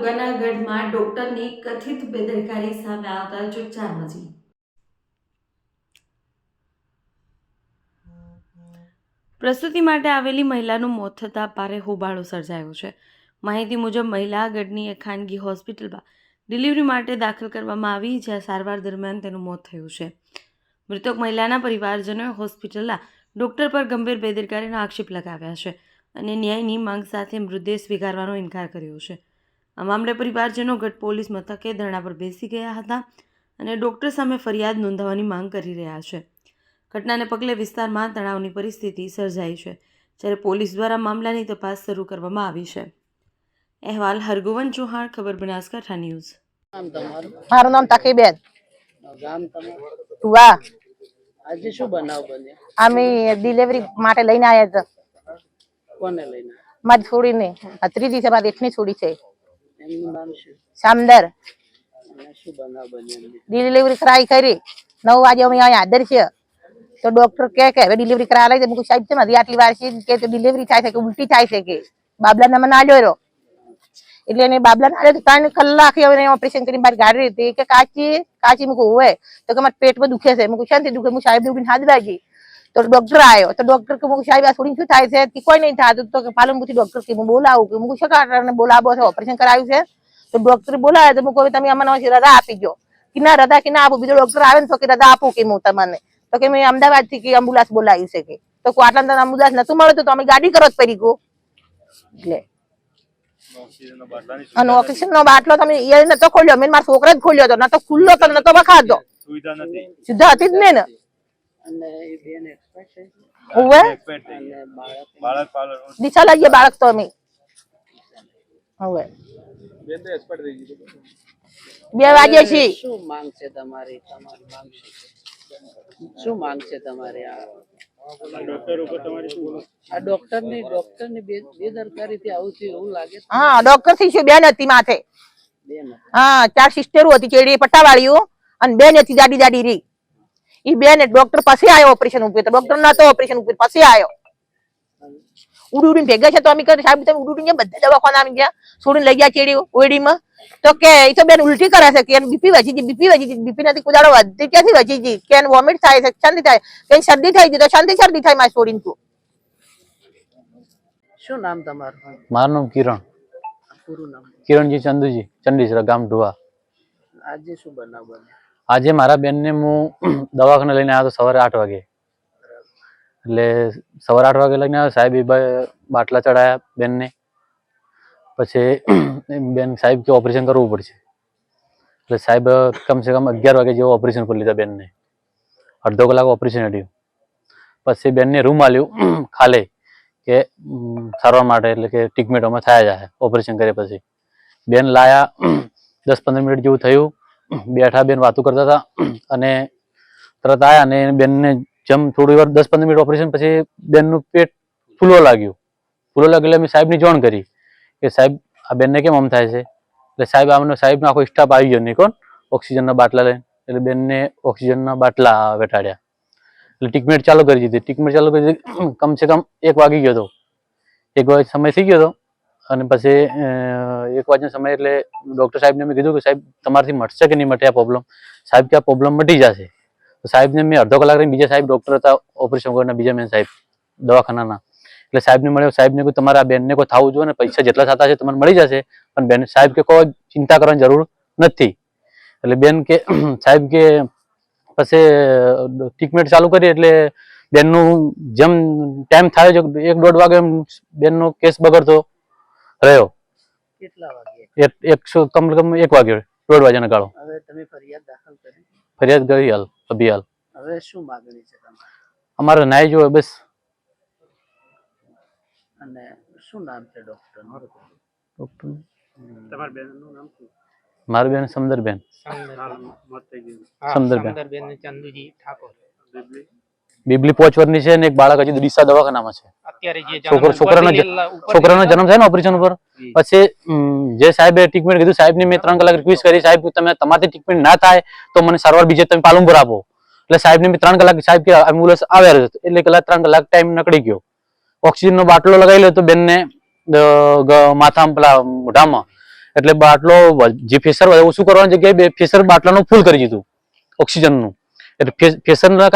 તાલુકાના ગઢમાં ડોક્ટરની કથિત બેદરકારી સામે આવતા ચર્ચા મચી। પ્રસૂતિ માટે આવેલી મહિલાનું મોત થતાં ભારે હોબાળો સર્જાયો છે। માહિતી મુજબ મહિલા ગઢની એક ખાનગી હોસ્પિટલમાં ડિલિવરી માટે દાખલ કરવામાં આવી, જ્યાં સારવાર દરમિયાન તેનું મોત થયું છે। મૃતક મહિલાના પરિવારજનોએ હોસ્પિટલના ડોક્ટર પર ગંભીર બેદરકારીનો આક્ષેપ લગાવ્યા છે અને ન્યાયની માંગ સાથે મૃતદેહ સ્વીકારવાનો ઇનકાર કર્યો છે। આ મામલે પરિવારજનો ગઢ પોલીસ મથકે ધરણા પર બેસી ગયા હતા અને ડોક્ટર સામે ફરિયાદ નોંધાવવાની માંગ કરી રહ્યા છે। ઘટનાને પગલે વિસ્તારમાં તણાવની પરિસ્થિતિ સર્જાઈ છે, જ્યારે પોલીસ દ્વારા મામલાની તપાસ શરૂ કરવામાં આવી છે। અહેવાલ હરગોવન ચૌહાણ, ખબર બનાસકાંઠા ન્યૂઝ। મારું નામ તકીબેન। વાહ, આજે શું બનાવ બન્યો? અમે ડિલિવરી માટે લઈને આવ્યા હતા। કોને લઈને? મારી છોડીને, ત્રીજી છે, મારી એકની છોડી છે, એમનું નામ શું? શામદર। અને શું બનાવ બન્યો? ડિલિવરી કરાવી કરી 9 વાગે અમે અહીંયા હાજર છે, તો ડોક્ટર કે હવે ડિલિવરી કરાવી લઈ જાય। સાહેબ છે મારી આટલી વાર છે કે ડિલિવરી થાય છે કે ઉલટી થાય છે કે બાબલાને મને આલ્યો રહ્યો, એટલે એને બાબલાને આલ્યો તો 3 કલાક હવે ઓપરેશન કરીને મારી ગાડી હતી કે કાચી મૂકું હોય તો કે મારા પેટમાં દુખે છે। મૂકું શાંતિ દુખે, હું સાહેબ ઉભીને હાથ વાગી તો ડોક્ટર આવ્યો, તો ડોક્ટર કે મૂકું સાહેબ આ છોડીને શું થાય છે? કોઈ નહીં થતું, તો કે પાલનપુરથી ડોક્ટર કે હું બોલાવું કે મૂકું શકાને બોલાવો છે, ઓપરેશન કરાવ્યું છે તો ડોક્ટર બોલાવે તો મૂકું તમે અમને રજા આપી દો કે ના રજા કે ના આપું, બીજો ડોક્ટર આવે ને તો કે રજા આપું કે હું તમને, તો કે મેં અમદાવાદ થી કે એમ્બ્યુલન્સ બોલાવી છે કે, તો આટલા એમ્બ્યુલન્સ નતું મળતું તો અમે ગાડી કરો જ પડી ગયો, એટલે અને ઓક્સિજન નો બાટલો તમે એ નતો ખોલ્યો, મેં મારા છોકરા જ ખોલ્યો હતો, નતો ખુલ્લો તો નતો બખાતો, સુવિધા હતી જ ને। અને એ બેન એક્સપર્ટ છે? ઓવે અને બાળક દિશા લાગીએ બાળક તો અમે ઓવે બેન તો એક્સપર્ટ થઈ ગઈ 2 વાગે છે। શું માંગ છે તમારી? તમારી માંગ શું માંગ છે તમારી? આ ડોક્ટર ઉપર તમારી શું બોલો? આ ડોક્ટરની બેદરકારીથી આવું થયું એવું લાગે છે? હા, ડોક્ટર થી શું બેન હતી માથે, બેન હા 4 સિસ્ટરો હતી, ચેડી પટ્ટાવાળીઓ અને બેન હતી જાડી જાડી રી, ઈ બેન ડોક્ટર પાસે આવ્યો ઓપરેશન ઉપર, તો ડોક્ટર નતો ઓપરેશન ઉપર પાસે આવ્યો, ઉડી ઉડીને ભેગા છે તો અમે કહે સાહેબ તમે ઉડી ઉડીને બધા દવાખાના આવી ગયા, છોડીને લઈ ગયા ચેડી ઓડીમાં, તો કે એ તો બેન ઉલટી કરે છે કે બીપી વધી ગઈ, બીપી નથી કુદાડો વધતી ક્યાંથી વધી ગઈ કે વોમિટ થાય છે, શાંતિ થાય કે શરદી થઈ ગઈ, તો શરદી થાય મારી છોડીને। તું શું નામ તમારું? મારું નામ કિરણ, પૂરું નામ? કિરણજી ચંદુજી, ચંડીસરા ગામ ઢુવા। આજે શું બનાવ બન્યો? આજે મારા બેનને હું દવાખાને લઈને આવ્યો તો સવારે 8 વાગે, એટલે સવારે 8 વાગે લઈને આવ્યો, સાહેબ બાટલા ચડાયા બેનને, પછી બેન સાહેબ કે ઓપરેશન કરવું પડશે, એટલે સાહેબ કમસે કમ 11 વાગે જેવો ઓપરેશન કરી લીધા બેનને, અડધો કલાક ઓપરેશન હતું, પછી બેનને રૂમ આલ્યું ખાલે કે સારવાર માટે, એટલે કે ટ્રીટમેન્ટમાં થયા જાય ઓપરેશન કર્યા પછી। બેન લાયા 10-15 મિનિટ જેવું થયું, બેઠા બેન વાતો કરતા હતા અને તરત આવ્યા અને બેનને જેમ થોડી વાર 10-15 મિનિટ ઓપરેશન પછી બેનનું પેટ ફૂલવા લાગ્યું એટલે મેં સાહેબની જાણ કરી કે સાહેબ આ બેનને કેમ આમ થાય છે, એટલે સાહેબનો આખો સ્ટાફ આવી ગયો નહીં, કોણ ઓક્સિજનના બાટલા લઈને, એટલે બેનને ઓક્સિજનના બાટલા બેઠાડ્યા, એટલે ટ્રીટમેન્ટ ચાલુ કરી દીધી। ટ્રીટમેન્ટ ચાલુ કરી દીધી, કમસે કમ 1 વાગી ગયો હતો, 1 વાગે સમય થઈ ગયો હતો, અને પછી 1 વાગ્યાનો સમય એટલે ડૉક્ટર સાહેબને મેં કીધું કે સાહેબ તમારાથી મટશે કે નહીં મટે આ પ્રોબ્લેમ? સાહેબ કે આ પ્રોબ્લેમ મટી જશે। તો સાહેબને મેં અડધો કલાક રહીને બીજા સાહેબ ડૉક્ટર હતા ઓપરેશન કરવાના, બીજા મેન સાહેબ દવાખાનાના, એટલે સાહેબને મળ્યો, સાહેબને કહ્યું તમારે આ બેનને કોઈ થવું જોઈએ ને, પૈસા જેટલા થતા છે તમારે મળી જશે, પણ બેન સાહેબ કે કોઈ ચિંતા કરવાની જરૂર નથી, એટલે બેન કે સાહેબ કે પછી ટ્રીટમેન્ટ ચાલુ કરી, એટલે બેનનું જેમ ટાઈમ થાય છે 1-1.5 વાગે બેનનો કેસ બગડતો રહ્યો। કેટલા વાગે? કમ 1 વાગ્યો, 1.5 વાગ્યાનો ગાળો। હવે તમે ફરિયાદ દાખલ કરી? ફરિયાદ કરી હાલ। હવે શું માંગણી છે તમારી? અમારે ન્યાય જોવે બસ। અને શું નામ છે ડોક્ટરનું? તમારા બેનનું નામ શું? મારી બેન સમદરબેન, સમદરબેન ચંદુજી ઠાકોર। બીબલી 5 વર્ષની છે ને એક બાળક હજી ડીસા દવાખાનામાં છે અત્યારે, જે છોકરાનો જન્મ થાય ને ઓપરેશન ઉપર પછી જે સાહેબે ટ્રીટમેન્ટ કીધું, સાહેબની મેં 3 કલાક રિક્વેસ્ટ કરી, સાહેબ તમે તમારાથી ટ્રીટમેન્ટ ના થાય તો મને સારવાર બીજે તમે પાલનપુર આપો, એટલે સાહેબને મેં 3 કલાક, સાહેબ કે એમ્બ્યુલન્સ આવ્યા છે, એટલે 3 કલાક ટાઈમ નીકળી ગયો। ઓક્સિજનનો બાટલો લગાવી લો તો બેનને માથામાં પેલા મોઢામાં, એટલે બાટલો જે પ્રેશર ઓછું કરવાની જગ્યાએ પ્રેશર બાટલાનું ફૂલ કરી દીધું ઓક્સિજનનું, એટલે પ્રેશરના કારણે